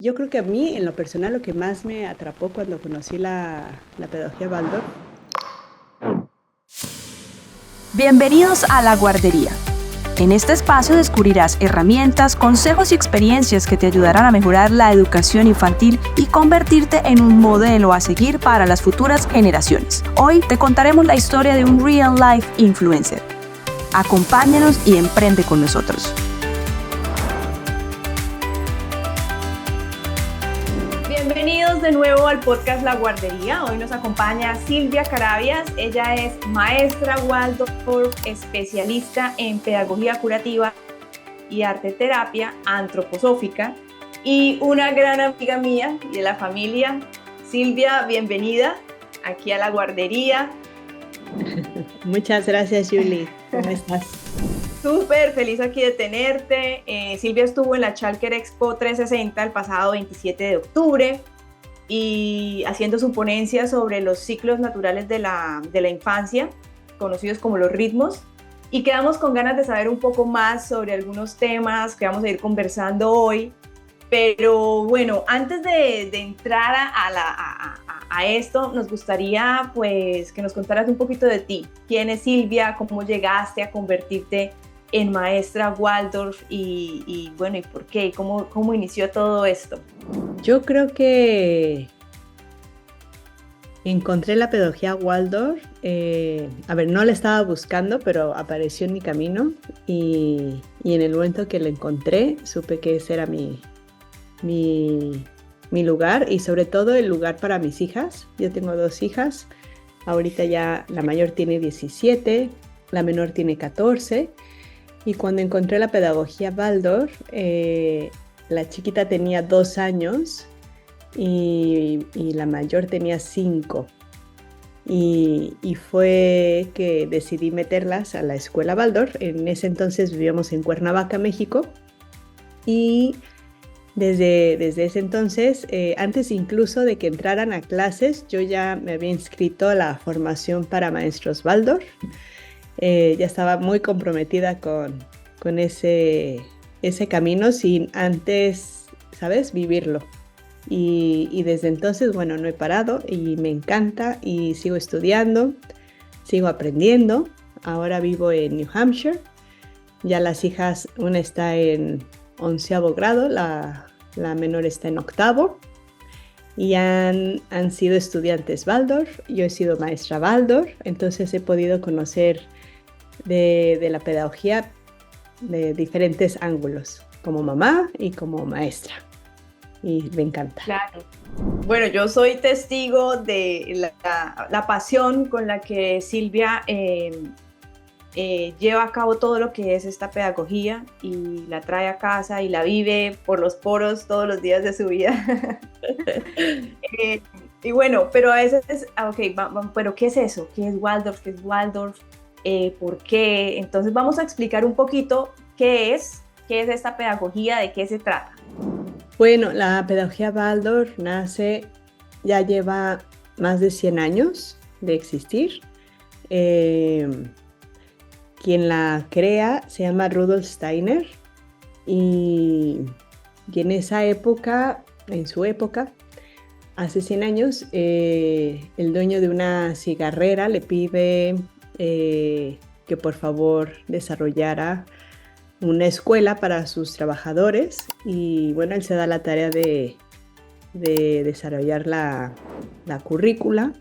Yo creo que a mí, en lo personal, lo que más me atrapó cuando conocí la pedagogía Waldorf. Bienvenidos a La Guardería. En este espacio descubrirás herramientas, consejos y experiencias que te ayudarán a mejorar la educación infantil y convertirte en un modelo a seguir para las futuras generaciones. Hoy te contaremos la historia de un real life influencer. Acompáñanos y emprende con nosotros. Bienvenidos de nuevo al podcast La Guardería. Hoy nos acompaña Silvia Carabias. Ella es maestra Waldorf, especialista en pedagogía curativa y arte terapia antroposófica y una gran amiga mía y de la familia. Silvia, bienvenida aquí a La Guardería. Muchas gracias, Julie. ¿Cómo estás? Súper feliz aquí de tenerte. Silvia estuvo en la Chalker Expo 360 el pasado 27 de octubre y haciendo su ponencia sobre los ciclos naturales de la infancia, conocidos como los ritmos, y quedamos con ganas de saber un poco más sobre algunos temas que vamos a ir conversando hoy. Pero bueno, antes de entrar a esto, nos gustaría pues que nos contaras un poquito de ti. ¿Quién es Silvia? ¿Cómo llegaste a convertirte en maestra Waldorf? Y bueno, ¿y por qué? ¿Cómo inició todo esto? Yo creo que encontré la pedagogía Waldorf. No la estaba buscando, pero apareció en mi camino y en el momento que la encontré, supe que ese era mi lugar y sobre todo el lugar para mis hijas. Yo tengo 2 hijas. Ahorita ya la mayor tiene 17, la menor tiene 14. Y cuando encontré la pedagogía Waldorf, la chiquita tenía 2 años y la mayor tenía 5. Y fue que decidí meterlas a la escuela Waldorf. En ese entonces vivíamos en Cuernavaca, México. Y desde ese entonces, antes incluso de que entraran a clases, yo ya me había inscrito a la formación para maestros Waldorf. Ya estaba muy comprometida con ese camino sin antes, ¿sabes?, vivirlo. Y desde entonces, bueno, no he parado y me encanta y sigo estudiando, sigo aprendiendo. Ahora vivo en New Hampshire. Ya las hijas, una está en 11º grado, la menor está en 8º. Y han sido estudiantes Waldorf. Yo he sido maestra Waldorf, entonces he podido conocer de la pedagogía de diferentes ángulos, como mamá y como maestra. Y me encanta. Claro. Bueno, yo soy testigo de la pasión con la que Silvia lleva a cabo todo lo que es esta pedagogía y la trae a casa y la vive por los poros todos los días de su vida. Y bueno, pero a veces, pero ¿qué es eso? ¿Qué es Waldorf? ¿Qué es Waldorf? ¿Por qué? Entonces vamos a explicar un poquito qué es esta pedagogía, de qué se trata. Bueno, la pedagogía Waldorf ya lleva más de 100 años de existir. Quien la crea se llama Rudolf Steiner y en su época, hace 100 años, el dueño de una cigarrera le pide que por favor desarrollara una escuela para sus trabajadores y bueno, él se da la tarea de desarrollar la currícula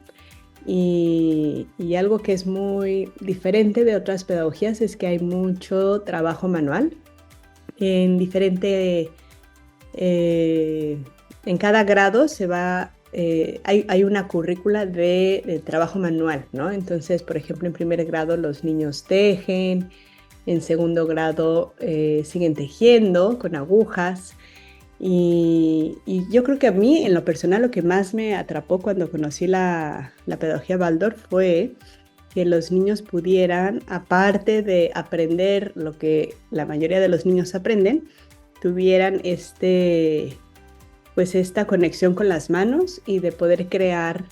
y algo que es muy diferente de otras pedagogías es que hay mucho trabajo manual en cada grado hay una currícula de trabajo manual, ¿no? Entonces, por ejemplo, en primer grado los niños tejen, en segundo grado siguen tejiendo con agujas y yo creo que a mí, en lo personal, lo que más me atrapó cuando conocí la pedagogía Waldorf fue que los niños pudieran, aparte de aprender lo que la mayoría de los niños aprenden, tuvieran esta conexión con las manos y de poder crear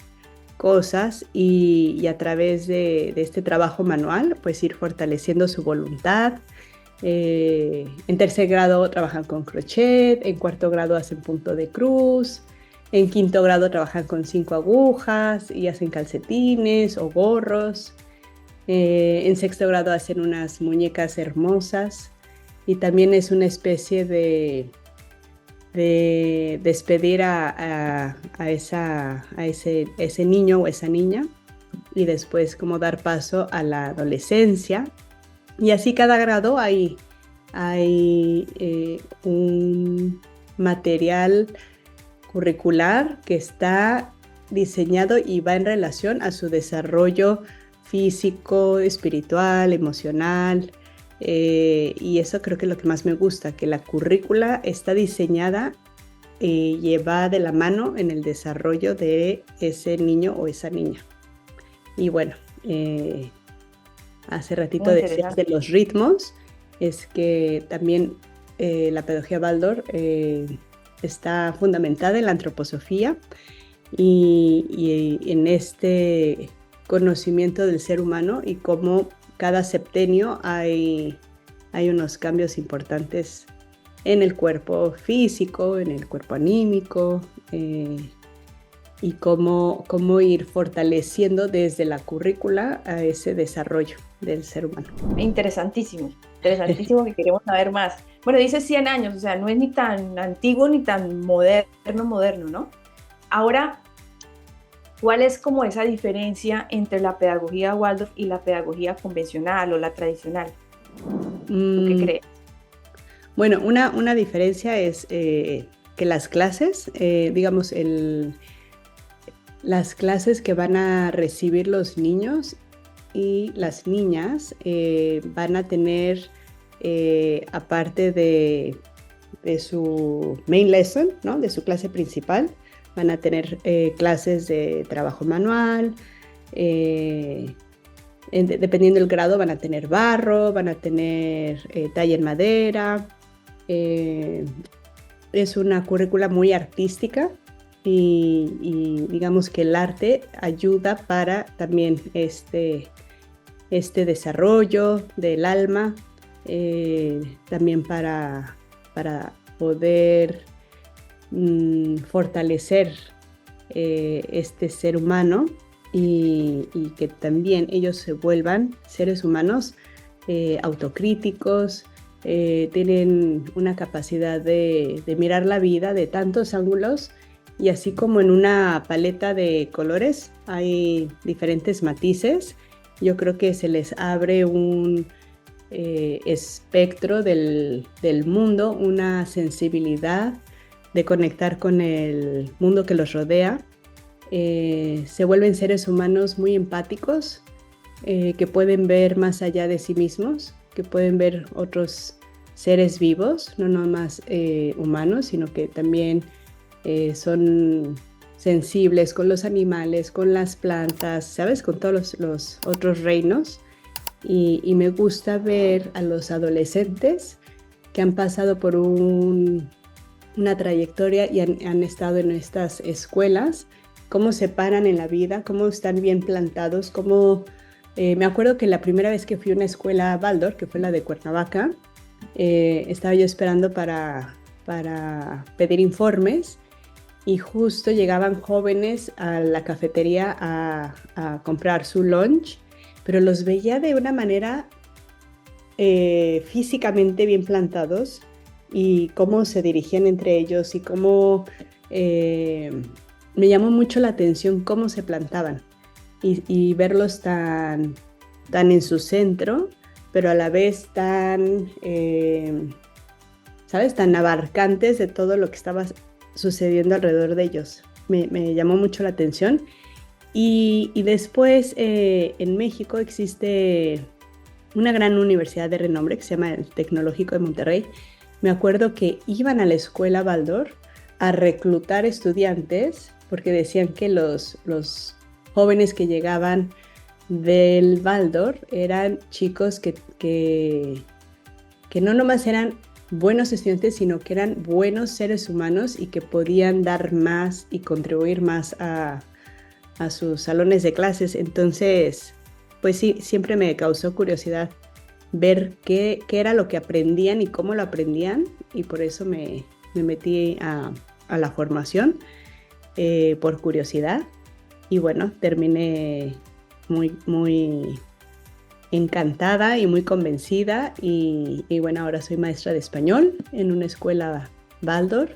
cosas y a través de este trabajo manual, pues ir fortaleciendo su voluntad En tercer grado trabajan con crochet, en cuarto grado hacen punto de cruz, en quinto grado trabajan con 5 agujas y hacen calcetines o gorros. En sexto grado hacen unas muñecas hermosas y también es una especie de despedir a ese niño o esa niña y después como dar paso a la adolescencia. Y así cada grado hay un material curricular que está diseñado y va en relación a su desarrollo físico, espiritual, emocional. Y eso creo que es lo que más me gusta, que la currícula está diseñada y va de la mano en el desarrollo de ese niño o esa niña. Y bueno, hace ratito decías de los ritmos, es que también la pedagogía Waldorf está fundamentada en la antroposofía y en este conocimiento del ser humano y cómo cada septenio hay unos cambios importantes en el cuerpo físico, en el cuerpo anímico, y cómo ir fortaleciendo desde la currícula a ese desarrollo del ser humano. Interesantísimo que queremos saber más. Bueno, dice 100 años, o sea, no es ni tan antiguo ni tan moderno, ¿no? Ahora, ¿cuál es como esa diferencia entre la pedagogía Waldorf y la pedagogía convencional o la tradicional? ¿Tú qué crees? Bueno, una diferencia es que las clases, digamos, las clases que van a recibir los niños y las niñas van a tener, aparte de su main lesson, ¿no? De su clase principal, van a tener clases de trabajo manual, dependiendo del grado van a tener barro, van a tener talla en madera. Es una currícula muy artística y digamos que el arte ayuda para también este desarrollo del alma, también para poder fortalecer este ser humano y que también ellos se vuelvan seres humanos autocríticos, tienen una capacidad de mirar la vida de tantos ángulos y así como en una paleta de colores hay diferentes matices, yo creo que se les abre un espectro del mundo, una sensibilidad de conectar con el mundo que los rodea. Se vuelven seres humanos muy empáticos, que pueden ver más allá de sí mismos, que pueden ver otros seres vivos, no nomás humanos, sino que también son sensibles con los animales, con las plantas, ¿sabes? Con todos los otros reinos. Y me gusta ver a los adolescentes que han pasado por una trayectoria y han estado en estas escuelas, cómo se paran en la vida, cómo están bien plantados, cómo... me acuerdo que la primera vez que fui a una escuela Waldorf, que fue la de Cuernavaca, estaba yo esperando para pedir informes y justo llegaban jóvenes a la cafetería a comprar su lunch, pero los veía de una manera físicamente bien plantados y cómo se dirigían entre ellos y cómo me llamó mucho la atención cómo se plantaban y verlos tan en su centro, pero a la vez tan, ¿sabes? Tan abarcantes de todo lo que estaba sucediendo alrededor de ellos. Me llamó mucho la atención. Y después en México existe una gran universidad de renombre que se llama el Tecnológico de Monterrey. Me acuerdo que iban a la escuela Waldorf a reclutar estudiantes porque decían que los jóvenes que llegaban del Waldorf eran chicos que no nomás eran buenos estudiantes, sino que eran buenos seres humanos y que podían dar más y contribuir más a sus salones de clases. Entonces, pues sí, siempre me causó curiosidad ver qué era lo que aprendían y cómo lo aprendían, y por eso me metí a la formación por curiosidad. Y bueno, terminé muy encantada y muy convencida y bueno, ahora soy maestra de español en una escuela Waldorf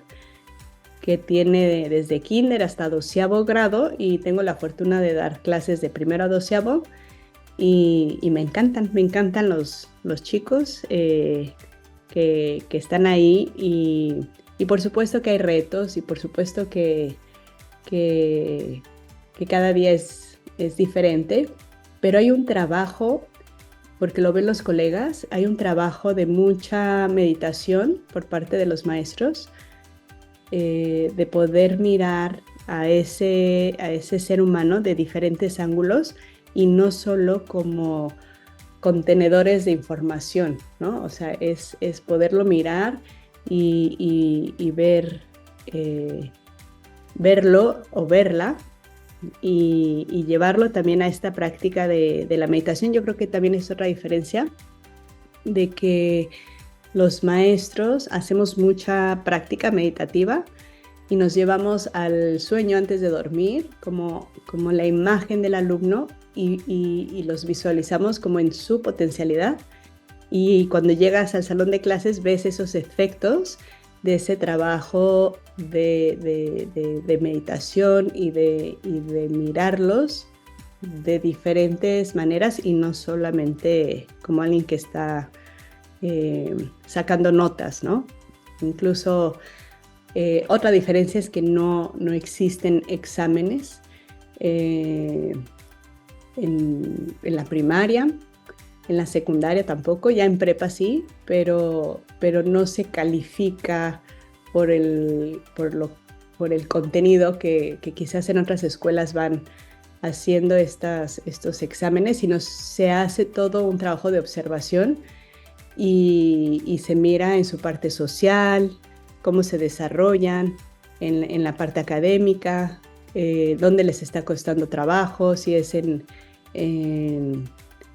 que tiene desde kinder hasta 12º grado, y tengo la fortuna de dar clases de primero a 12º, y me encantan los chicos que están ahí, y por supuesto que hay retos, y por supuesto que cada día es diferente, pero hay un trabajo, porque lo ven los colegas, hay un trabajo de mucha meditación por parte de los maestros, de poder mirar a ese ser humano de diferentes ángulos y no solo como contenedores de información, ¿no? O sea, es poderlo mirar y ver, verlo o verla, y llevarlo también a esta práctica de la meditación. Yo creo que también es otra diferencia, de que los maestros hacemos mucha práctica meditativa y nos llevamos al sueño antes de dormir como la imagen del alumno, y los visualizamos como en su potencialidad, y cuando llegas al salón de clases ves esos efectos de ese trabajo de meditación y de mirarlos de diferentes maneras, y no solamente como alguien que está sacando notas, ¿no? Incluso otra diferencia es que no existen exámenes en la primaria, en la secundaria tampoco, ya en prepa sí, pero no se califica por el contenido que quizás en otras escuelas van haciendo estos exámenes, sino se hace todo un trabajo de observación, y se mira en su parte social, cómo se desarrollan, en la parte académica, dónde les está costando trabajo, si es en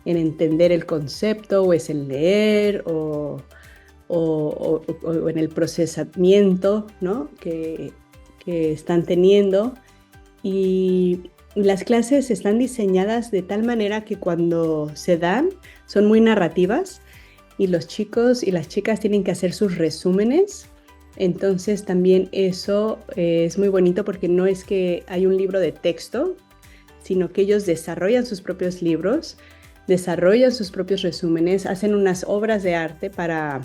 entender el concepto, o es en leer, o en el procesamiento, ¿no? que están teniendo. Y las clases están diseñadas de tal manera que cuando se dan son muy narrativas, y los chicos y las chicas tienen que hacer sus resúmenes. Entonces también eso es muy bonito, porque no es que hay un libro de texto, sino que ellos desarrollan sus propios libros, desarrollan sus propios resúmenes, hacen unas obras de arte para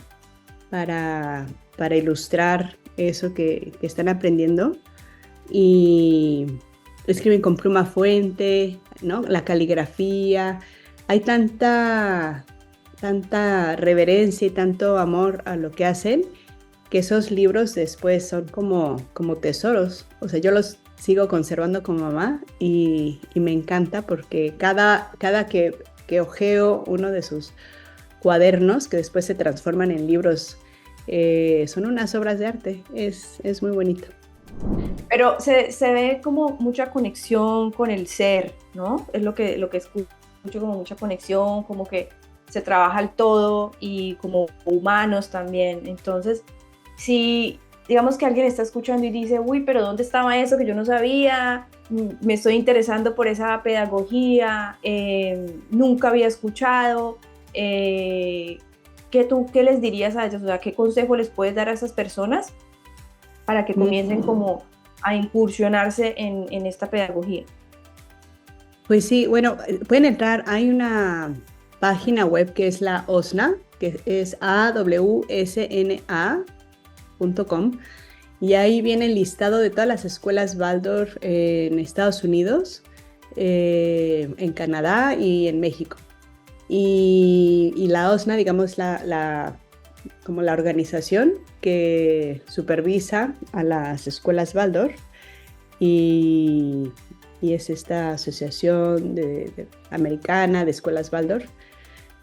ilustrar eso que están aprendiendo, y escriben con pluma fuente, ¿no? La caligrafía. Hay tanta reverencia y tanto amor a lo que hacen, que esos libros después son como tesoros. O sea, yo los sigo conservando como mamá, y me encanta, porque cada que ojeo uno de sus cuadernos, que después se transforman en libros, son unas obras de arte. Es muy bonito. Pero se ve como mucha conexión con el ser, ¿no? Es lo que escucho, como mucha conexión, como que se trabaja el todo, y como humanos también. Entonces, si digamos que alguien está escuchando y dice, uy, pero ¿dónde estaba eso que yo no sabía? Me estoy interesando por esa pedagogía, nunca había escuchado. ¿Qué les dirías a ellos? O sea, ¿qué consejo les puedes dar a esas personas para que comiencen como a incursionarse en esta pedagogía? Pues sí, bueno, pueden entrar, hay una página web que es la OSNA, que es awsna.com, y ahí viene el listado de todas las escuelas Waldorf en Estados Unidos, en Canadá y en México. Y la OSNA, digamos, como la organización que supervisa a las escuelas Waldorf, y es esta asociación americana de escuelas Waldorf.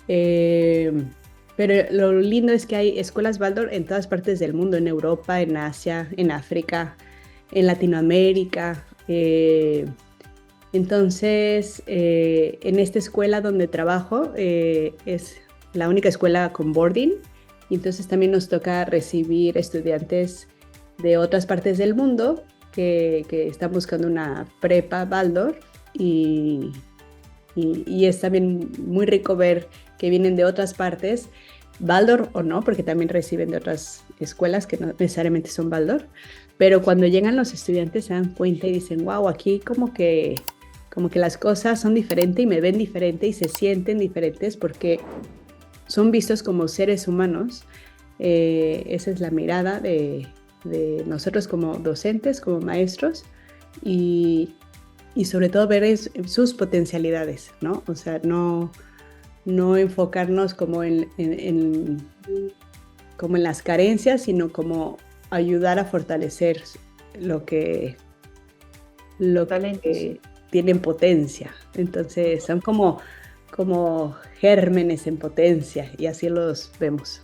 Pero lo lindo es que hay escuelas Waldorf en todas partes del mundo, en Europa, en Asia, en África, en Latinoamérica. Entonces, en esta escuela donde trabajo es la única escuela con boarding, y entonces también nos toca recibir estudiantes de otras partes del mundo que están buscando una prepa Waldorf y es también muy rico ver que vienen de otras partes, Waldorf o no, porque también reciben de otras escuelas que no necesariamente son Waldorf, pero cuando llegan los estudiantes se dan cuenta y dicen, wow, aquí como que las cosas son diferentes y me ven diferente y se sienten diferentes porque son vistos como seres humanos. Esa es la mirada de nosotros como docentes, como maestros, y sobre todo ver sus potencialidades, ¿no? O sea, no enfocarnos como como en las carencias, sino como ayudar a fortalecer lo que tienen potencia. Entonces son como gérmenes en potencia y así los vemos.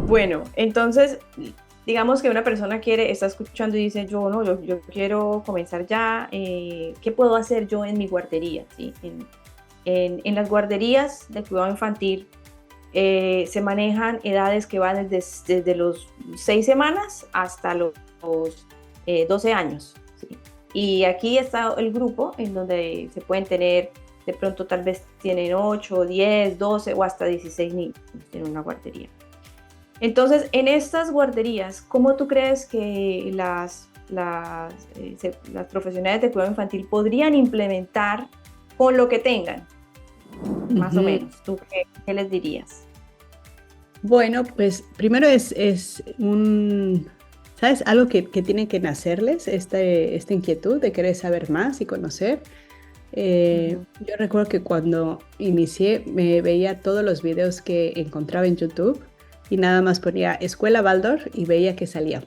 Bueno, entonces, digamos que una persona está escuchando y dice, yo quiero comenzar ya, ¿qué puedo hacer yo en mi guardería? ¿Sí? En las guarderías de cuidado infantil se manejan edades que van desde los 6 semanas hasta los 12 años. ¿Sí? Y aquí está el grupo en donde se pueden tener, de pronto tal vez tienen 8, 10, 12 o hasta 16 niños en una guardería. Entonces, en estas guarderías, ¿cómo tú crees que las profesionales de cuidado infantil podrían implementar con lo que tengan? Más o menos, ¿tú qué les dirías? Bueno, pues primero es ¿sabes? Algo que tiene que nacerles, esta inquietud de querer saber más y conocer. Yo recuerdo que cuando inicié me veía todos los videos que encontraba en YouTube y nada más ponía Escuela Waldorf y veía que salía.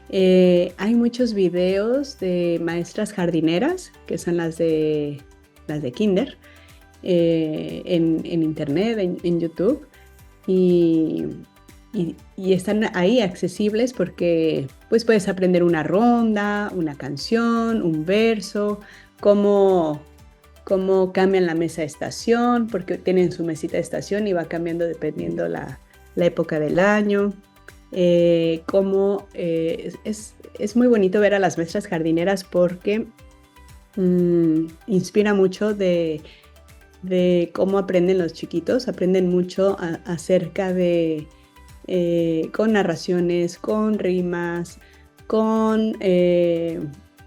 Hay muchos videos de maestras jardineras, que son las de kinder, en internet, en YouTube, y están ahí accesibles porque pues puedes aprender una ronda, una canción, un verso, cómo cambian la mesa de estación, porque tienen su mesita de estación y va cambiando dependiendo la época del año. Es muy bonito ver a las maestras jardineras porque inspira mucho de cómo aprenden los chiquitos. Aprenden mucho acerca de con narraciones, con rimas, con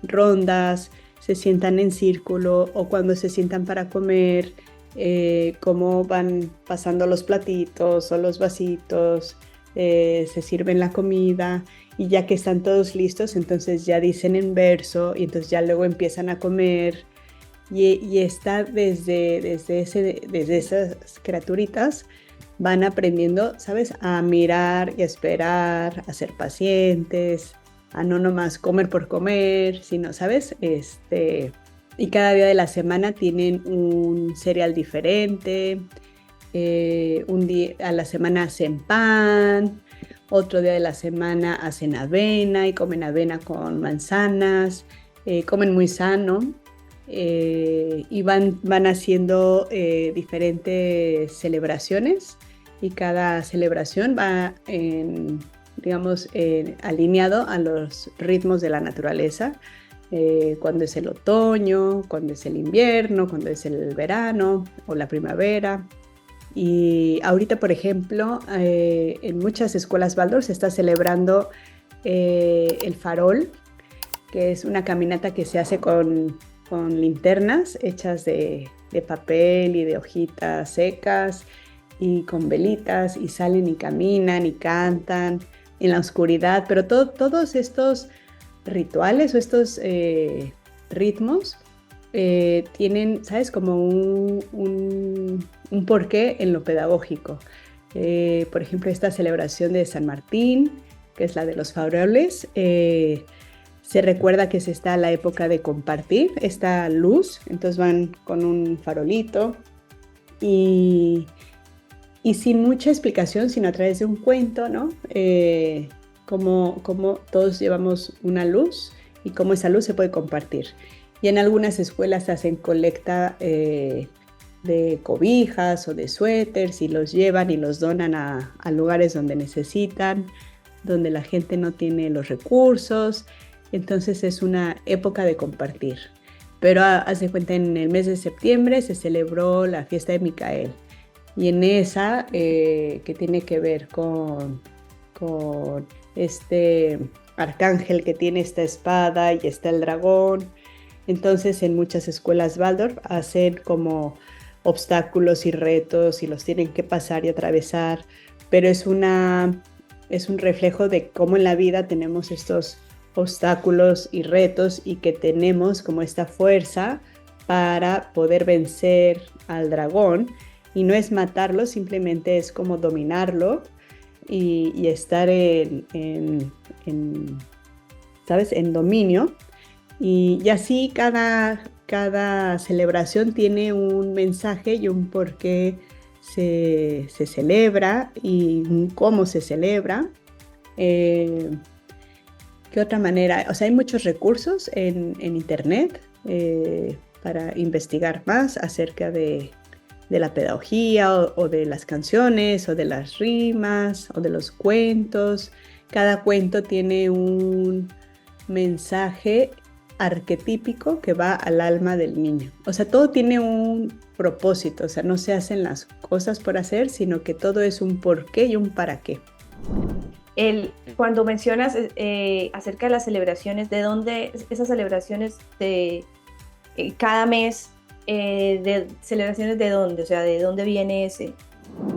rondas, se sientan en círculo o cuando se sientan para comer, cómo van pasando los platitos o los vasitos, se sirven la comida y ya que están todos listos, entonces ya dicen en verso y entonces ya luego empiezan a comer y está desde esas criaturitas van aprendiendo, ¿sabes? A mirar y a esperar, a ser pacientes, a no nomás comer por comer, sino, ¿sabes? Y cada día de la semana tienen un cereal diferente, un día a la semana hacen pan, otro día de la semana hacen avena y comen avena con manzanas, comen muy sano. Y van haciendo diferentes celebraciones y cada celebración va alineado a los ritmos de la naturaleza, cuando es el otoño, cuando es el invierno, cuando es el verano o la primavera. Y ahorita, por ejemplo, en muchas escuelas Waldorf se está celebrando el farol, que es una caminata que se hace con linternas hechas de papel y de hojitas secas y con velitas y salen y caminan y cantan en la oscuridad, pero todos estos rituales o estos ritmos tienen, ¿sabes? Como un porqué en lo pedagógico. Por ejemplo, esta celebración de San Martín, que es la de los faroles, se recuerda que se está a la época de compartir esta luz, entonces van con un farolito y sin mucha explicación, sino a través de un cuento, ¿no? Cómo todos llevamos una luz y cómo esa luz se puede compartir. Y en algunas escuelas hacen colecta de de cobijas o de suéteres y los llevan y los donan a lugares donde necesitan, donde la gente no tiene los recursos. Entonces es una época de compartir. Pero haz de cuenta, en el mes de septiembre se celebró la fiesta de Micael. Y en esa, que tiene que ver con este arcángel que tiene esta espada y está el dragón. Entonces en muchas escuelas Waldorf hacen como obstáculos y retos y los tienen que pasar y atravesar, pero es un reflejo de cómo en la vida tenemos estos obstáculos y retos y que tenemos como esta fuerza para poder vencer al dragón, y no es matarlo, simplemente es como dominarlo y estar ¿sabes? En dominio. Y así cada celebración tiene un mensaje y un por qué se celebra y un cómo se celebra. ¿Qué otra manera? O sea, hay muchos recursos en internet para investigar más acerca de la pedagogía o de las canciones o de las rimas o de los cuentos. Cada cuento tiene un mensaje arquetípico que va al alma del niño. O sea, todo tiene un propósito, o sea, no se hacen las cosas por hacer, sino que todo es un por qué y un para qué. Cuando mencionas acerca de las celebraciones, ¿de dónde esas celebraciones de cada mes? ¿De celebraciones de dónde? O sea, ¿de dónde viene ese?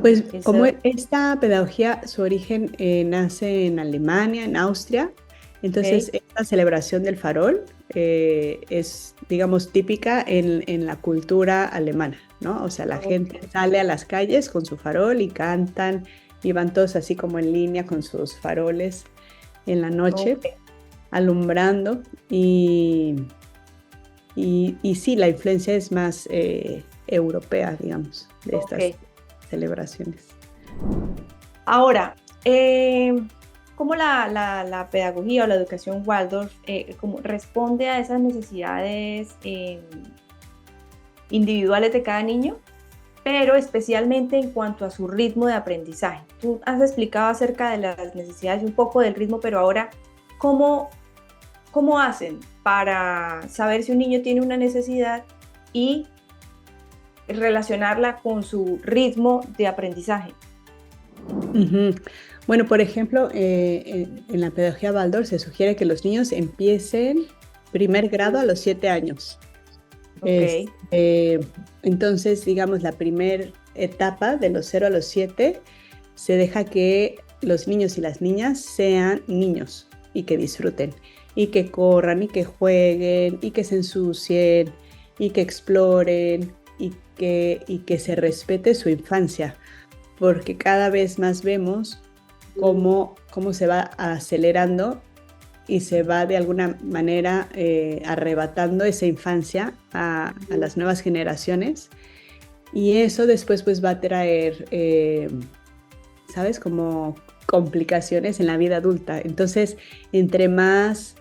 Pues como esta pedagogía, su origen nace en Alemania, en Austria. Entonces, esta celebración del farol es, digamos, típica en la cultura alemana, ¿no? O sea, la gente sale a las calles con su farol y cantan y van todos así como en línea con sus faroles en la noche, alumbrando. Y sí, la influencia es más europea, digamos, de estas celebraciones. Ahora, ¿cómo la pedagogía o la educación Waldorf cómo responde a esas necesidades individuales de cada niño, pero especialmente en cuanto a su ritmo de aprendizaje? Tú has explicado acerca de las necesidades y un poco del ritmo, pero ahora, ¿cómo hacen para saber si un niño tiene una necesidad y relacionarla con su ritmo de aprendizaje? Uh-huh. Bueno, por ejemplo, en la pedagogía Waldorf se sugiere que los niños empiecen primer grado a los 7 años. Entonces, digamos, la primera etapa de los 0 a los 7 se deja que los niños y las niñas sean niños y que disfruten, y que corran, y que jueguen, y que se ensucien, y que exploren, y que se respete su infancia, porque cada vez más vemos cómo se va acelerando y se va de alguna manera arrebatando esa infancia a las nuevas generaciones, y eso después pues va a traer, ¿sabes? Como complicaciones en la vida adulta. Entonces, entre más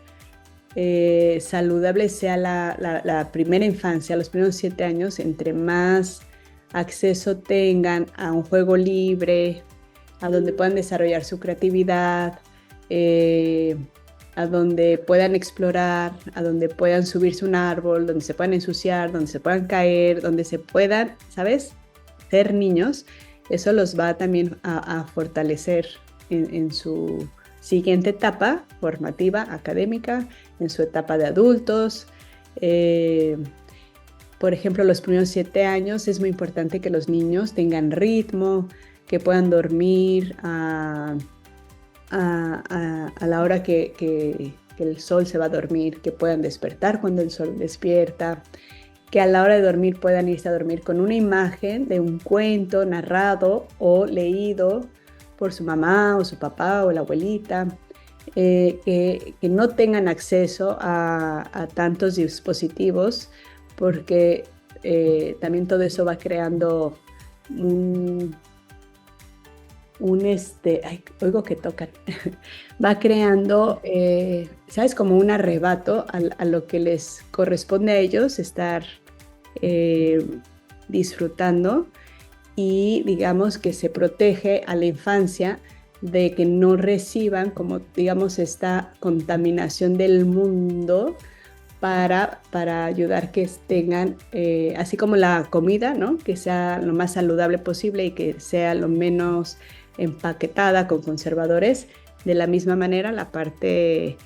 saludable sea la primera infancia, los primeros 7 años, entre más acceso tengan a un juego libre, a donde puedan desarrollar su creatividad, a donde puedan explorar, a donde puedan subirse a un árbol, donde se puedan ensuciar, donde se puedan caer, donde se puedan, ¿sabes?, ser niños. Eso los va también a fortalecer en su siguiente etapa formativa, académica, en su etapa de adultos. Por ejemplo, los primeros 7 años es muy importante que los niños tengan ritmo, que puedan dormir a la hora que el sol se va a dormir, que puedan despertar cuando el sol despierta, que a la hora de dormir puedan irse a dormir con una imagen de un cuento narrado o leído por su mamá o su papá o la abuelita, que no tengan acceso a tantos dispositivos, porque también todo eso va creando oigo que tocan, va creando, ¿sabes?, como un arrebato a lo que les corresponde a ellos estar disfrutando y digamos que se protege a la infancia de que no reciban como digamos esta contaminación del mundo para ayudar que tengan, así como la comida, ¿no? Que sea lo más saludable posible y que sea lo menos empaquetada con conservadores. De la misma manera, la parte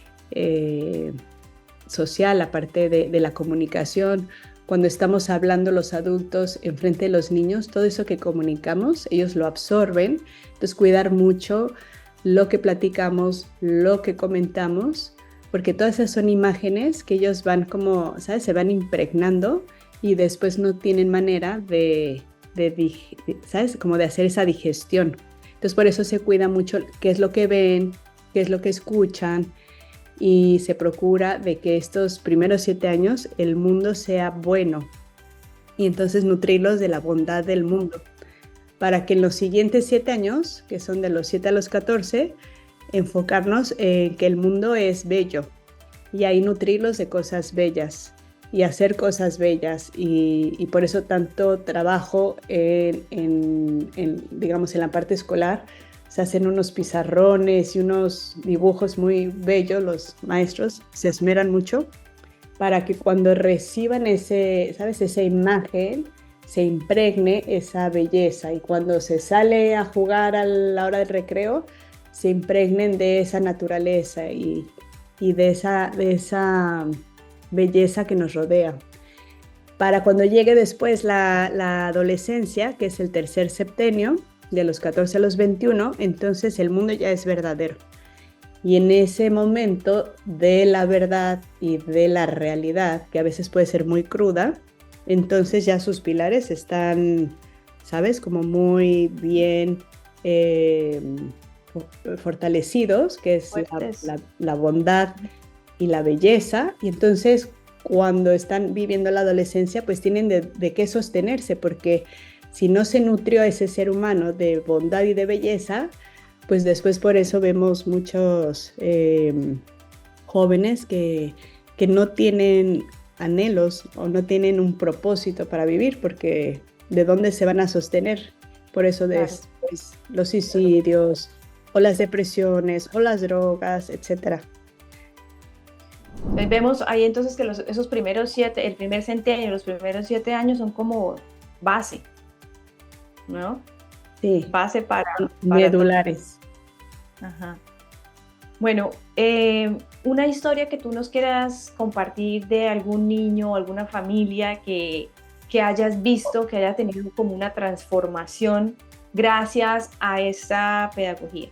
social, la parte de la comunicación, cuando estamos hablando los adultos en frente de los niños, todo eso que comunicamos, ellos lo absorben. Entonces, cuidar mucho lo que platicamos, lo que comentamos, porque todas esas son imágenes que ellos van como, ¿sabes? Se van impregnando y después no tienen manera ¿sabes? Como de hacer esa digestión. Entonces, por eso se cuida mucho qué es lo que ven, qué es lo que escuchan, y se procura de que estos primeros 7 años el mundo sea bueno y entonces nutrirlos de la bondad del mundo para que en los siguientes 7 años, que son de los 7 a los 14, enfocarnos en que el mundo es bello y ahí nutrirlos de cosas bellas y hacer cosas bellas y por eso tanto trabajo digamos en la parte escolar. Se hacen unos pizarrones y unos dibujos muy bellos, los maestros se esmeran mucho para que cuando reciban ¿sabes? Esa imagen se impregne esa belleza y cuando se sale a jugar a la hora del recreo se impregnen de esa naturaleza y de esa belleza que nos rodea. Para cuando llegue después la adolescencia, que es el tercer septenio, de los 14 a los 21, entonces el mundo ya es verdadero. Y en ese momento de la verdad y de la realidad, que a veces puede ser muy cruda, entonces ya sus pilares están, ¿sabes? Como muy bien fortalecidos, que es la bondad y la belleza. Y entonces cuando están viviendo la adolescencia, pues tienen de qué sostenerse, porque si no se nutrió a ese ser humano de bondad y de belleza, pues después por eso vemos muchos jóvenes que no tienen anhelos o no tienen un propósito para vivir, porque ¿de dónde se van a sostener? Por eso después los suicidios o las depresiones o las drogas, etcétera. Vemos ahí entonces que esos primeros 7, el primer centenio, los primeros 7 años son como base, ¿no? Sí. Base para medulares. Ajá. Bueno, una historia que tú nos quieras compartir de algún niño o alguna familia que hayas visto, que haya tenido como una transformación gracias a esta pedagogía.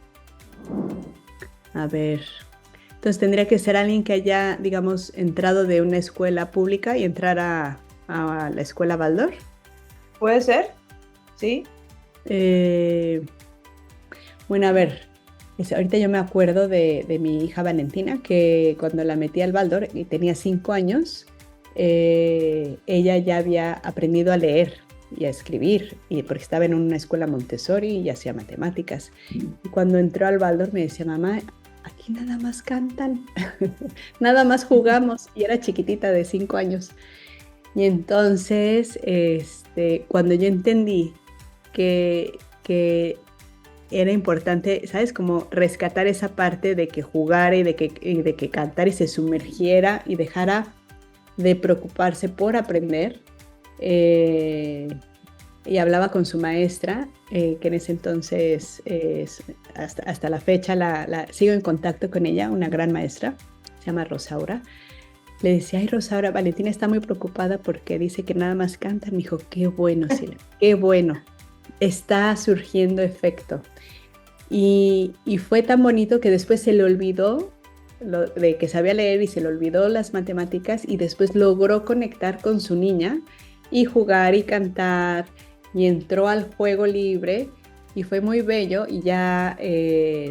A ver, entonces tendría que ser alguien que haya, digamos, entrado de una escuela pública y entrar a la escuela Waldorf. ¿Puede ser? Sí. Bueno, a ver, ahorita yo me acuerdo de mi hija Valentina, que cuando la metí al Waldorf y tenía 5 años, ella ya había aprendido a leer y a escribir, porque estaba en una escuela Montessori y hacía matemáticas. Y cuando entró al Waldorf me decía, mamá, aquí nada más cantan, nada más jugamos, y era chiquitita de 5 años. Y entonces, cuando yo entendí que era importante, ¿sabes? Como rescatar esa parte de que jugara y de que cantara y se sumergiera y dejara de preocuparse por aprender. Y hablaba con su maestra, que en ese entonces, hasta la fecha, sigo en contacto con ella, una gran maestra, se llama Rosaura. Le decía, ay Rosaura, Valentina está muy preocupada porque dice que nada más canta. Me dijo, qué bueno, Silvia, qué bueno, está surgiendo efecto. Y fue tan bonito que después se le olvidó de que sabía leer y se le olvidó las matemáticas y después logró conectar con su niña y jugar y cantar y entró al juego libre y fue muy bello. Y ya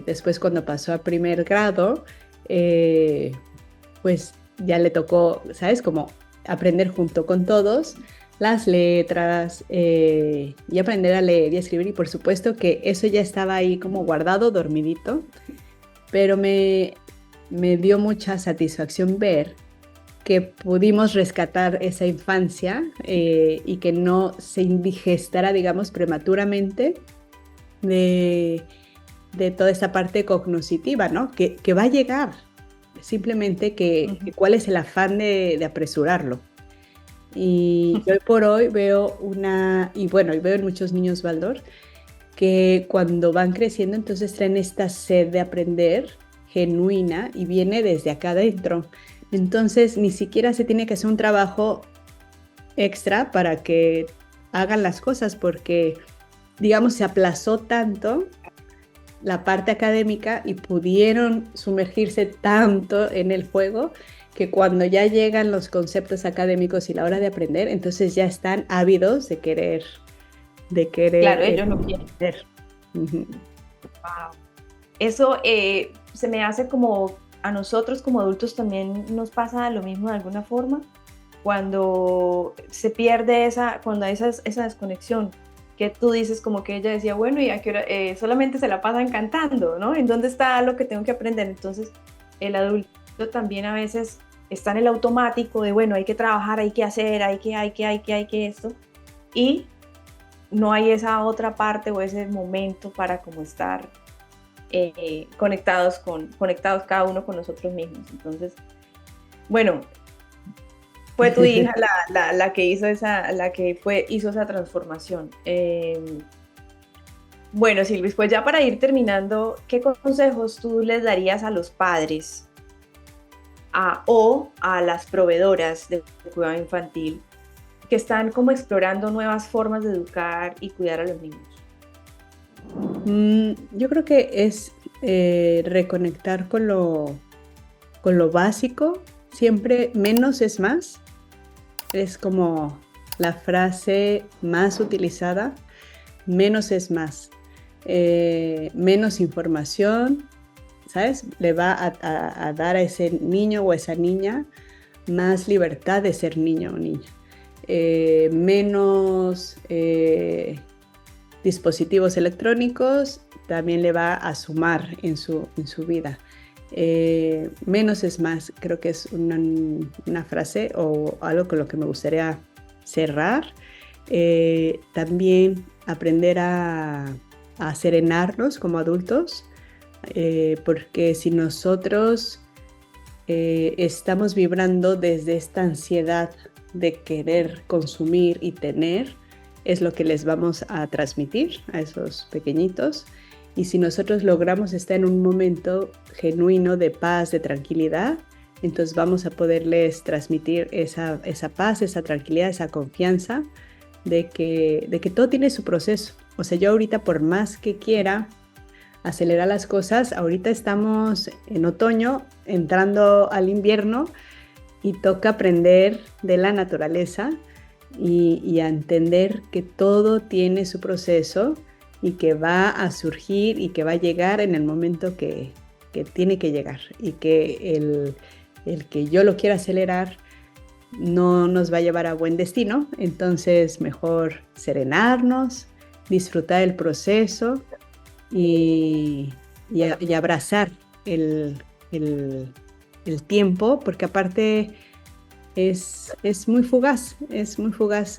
después cuando pasó a primer grado, pues ya le tocó, ¿sabes? Como aprender junto con todos las letras y aprender a leer y a escribir. Y por supuesto que eso ya estaba ahí como guardado, dormidito, pero me dio mucha satisfacción ver que pudimos rescatar esa infancia y que no se indigestara, digamos, prematuramente de toda esta parte cognoscitiva, ¿no? Que va a llegar, simplemente que cuál es el afán de apresurarlo. Y hoy por hoy veo y veo en muchos niños Waldorf, que cuando van creciendo entonces traen esta sed de aprender genuina y viene desde acá adentro. Entonces ni siquiera se tiene que hacer un trabajo extra para que hagan las cosas, porque digamos se aplazó tanto la parte académica y pudieron sumergirse tanto en el juego que cuando ya llegan los conceptos académicos y la hora de aprender, entonces ya están ávidos de querer claro, ellos no quieren. Uh-huh. Wow. Eso se me hace como a nosotros como adultos también nos pasa lo mismo de alguna forma, cuando se pierde cuando hay esa desconexión, que tú dices como que ella decía, bueno, y a qué hora, solamente se la pasan cantando, ¿no? ¿En dónde está lo que tengo que aprender? Entonces el adulto también a veces está en el automático de, bueno, hay que trabajar, hay que hacer, hay que esto, y no hay esa otra parte o ese momento para como estar conectados cada uno con nosotros mismos. Entonces, bueno, fue tu hija la que hizo hizo esa transformación. Bueno, Silvis, pues ya para ir terminando, ¿qué consejos tú les darías a los padres o a las proveedoras de cuidado infantil que están como explorando nuevas formas de educar y cuidar a los niños? Yo creo que es reconectar con lo básico. Siempre menos es más. Es como la frase más utilizada. Menos es más. Menos información, ¿sabes? Le va a dar a ese niño o a esa niña más libertad de ser niño o niña. Menos dispositivos electrónicos también le va a sumar en su vida. Menos es más, creo que es una frase o algo con lo que me gustaría cerrar. También aprender a serenarnos como adultos, porque si nosotros estamos vibrando desde esta ansiedad de querer consumir y tener, es lo que les vamos a transmitir a esos pequeñitos. Y si nosotros logramos estar en un momento genuino de paz, de tranquilidad, entonces vamos a poderles transmitir esa paz, esa tranquilidad, esa confianza de que todo tiene su proceso. O sea, yo ahorita, por más que quiera acelerar las cosas, ahorita estamos en otoño, entrando al invierno, y toca aprender de la naturaleza y a entender que todo tiene su proceso y que va a surgir y que va a llegar en el momento que tiene que llegar, y que el que yo lo quiera acelerar no nos va a llevar a buen destino. Entonces mejor serenarnos, disfrutar el proceso y abrazar el tiempo, porque aparte es muy fugaz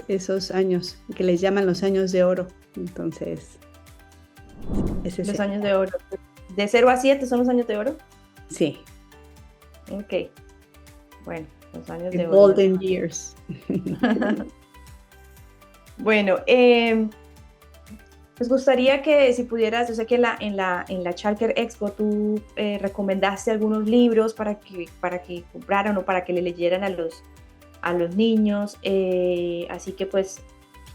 esos años que les llaman los años de oro. Entonces, los años de oro. ¿De 0 a 7 son los años de oro? Sí. Ok. Bueno, los años de oro. Golden years. Bueno, nos gustaría que si pudieras, yo sé que en la Childcare Expo tú recomendaste algunos libros para que compraran o para que le leyeran a los niños, así que pues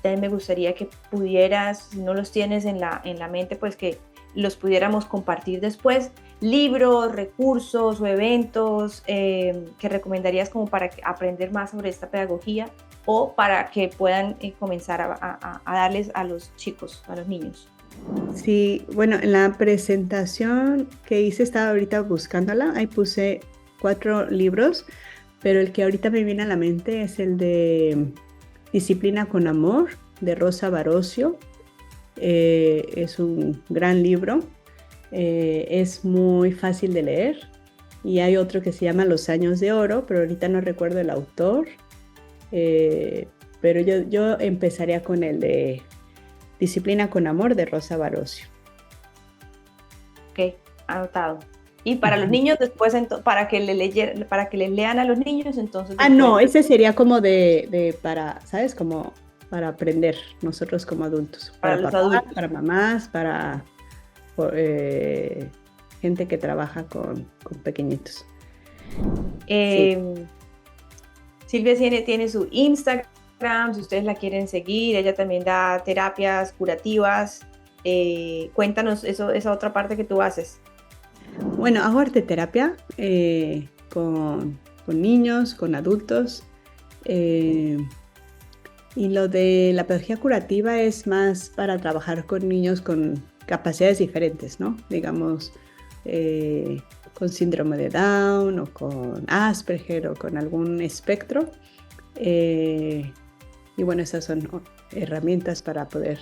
también me gustaría que pudieras, si no los tienes en la mente, pues que los pudiéramos compartir después, libros, recursos o eventos que recomendarías como para aprender más sobre esta pedagogía o para que puedan comenzar a darles a los chicos, a los niños. Sí, bueno, en la presentación que hice estaba ahorita buscándola, ahí puse 4 libros, pero el que ahorita me viene a la mente es el de Disciplina con Amor, de Rosa Barocio. Es un gran libro, es muy fácil de leer, y hay otro que se llama Los Años de Oro, pero ahorita no recuerdo el autor. Pero yo empezaría con el de Disciplina con Amor de Rosa Barocio. Ok, anotado. Y para los niños después, para que les lean a los niños, entonces... No, ese sería como para, ¿sabes? Como para aprender nosotros como adultos. Para los adultos. Para mamás, para gente que trabaja con pequeñitos. Sí. Silvia tiene su Instagram, si ustedes la quieren seguir, ella también da terapias curativas. Cuéntanos esa otra parte que tú haces. Bueno, hago arteterapia con niños, con adultos. Y lo de la pedagogía curativa es más para trabajar con niños con capacidades diferentes, ¿no? Digamos, con síndrome de Down o con Asperger o con algún espectro. Y bueno, esas son herramientas para poder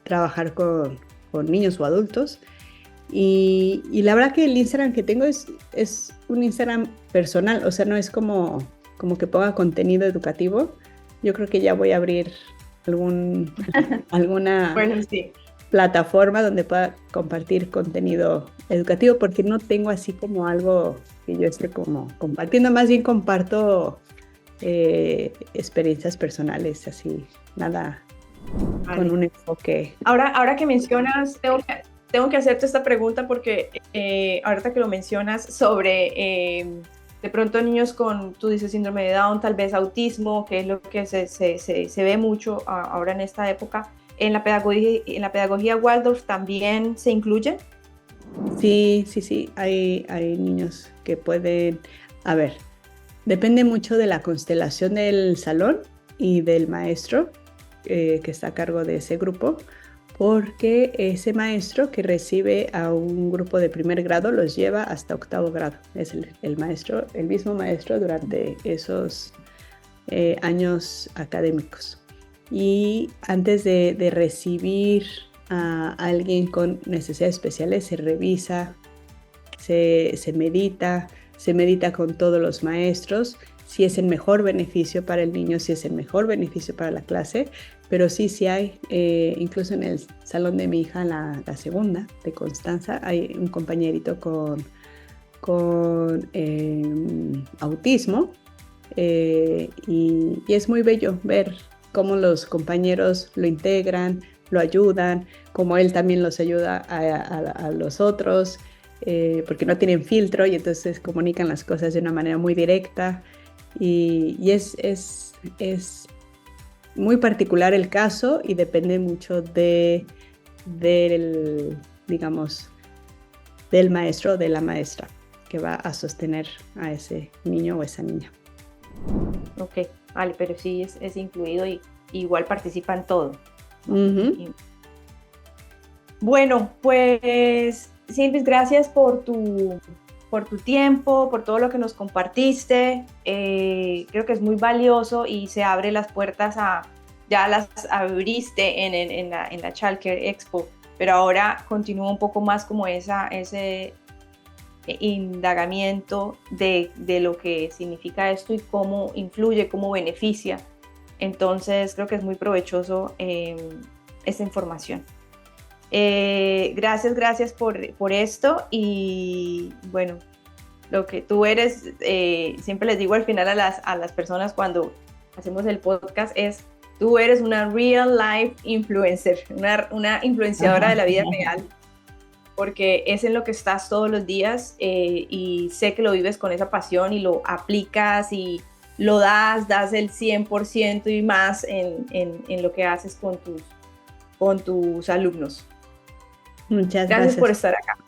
trabajar con niños o adultos. Y la verdad que el Instagram que tengo es un Instagram personal, o sea, no es como que ponga contenido educativo. Yo creo que ya voy a abrir alguna bueno, sí. plataforma donde pueda compartir contenido educativo, porque no tengo así como algo que yo esté como compartiendo, más bien comparto experiencias personales, así, nada, vale, con un enfoque. Ahora que mencionas, tengo que hacerte esta pregunta porque ahorita que lo mencionas sobre de pronto niños con, tú dices síndrome de Down, tal vez autismo, que es lo que se ve mucho ahora en esta época, ¿en la pedagogía Waldorf también se incluye? Sí, hay niños que pueden, a ver, depende mucho de la constelación del salón y del maestro que está a cargo de ese grupo, porque ese maestro que recibe a un grupo de primer grado los lleva hasta octavo grado. Es el mismo maestro durante esos años académicos. Y antes de recibir a alguien con necesidades especiales, se revisa, se medita con todos los maestros, si es el mejor beneficio para el niño, si es el mejor beneficio para la clase, pero sí hay, incluso en el salón de mi hija, la segunda, de Constanza, hay un compañerito con autismo, y es muy bello ver cómo los compañeros lo integran, lo ayudan, como él también los ayuda a los otros, porque no tienen filtro y entonces comunican las cosas de una manera muy directa, y es muy particular el caso y depende mucho del maestro o de la maestra que va a sostener a ese niño o esa niña. Ok, vale, pero sí es incluido y igual participa en todo. Uh-huh. Bueno, pues Silvis, gracias por tu tiempo, por todo lo que nos compartiste. Creo que es muy valioso y se abre las puertas ya las abriste en la Childcare Expo, pero ahora continúa un poco más como ese indagamiento de lo que significa esto y cómo influye, cómo beneficia. Entonces creo que es muy provechoso esta información. Gracias por esto, y bueno, lo que tú eres, siempre les digo al final a las personas cuando hacemos el podcast, es tú eres una real life influencer, una influenciadora de la vida real, porque es en lo que estás todos los días, y sé que lo vives con esa pasión y lo aplicas y lo das el 100% y más en lo que haces con tus alumnos. Muchas gracias por estar acá.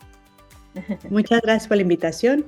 Muchas gracias por la invitación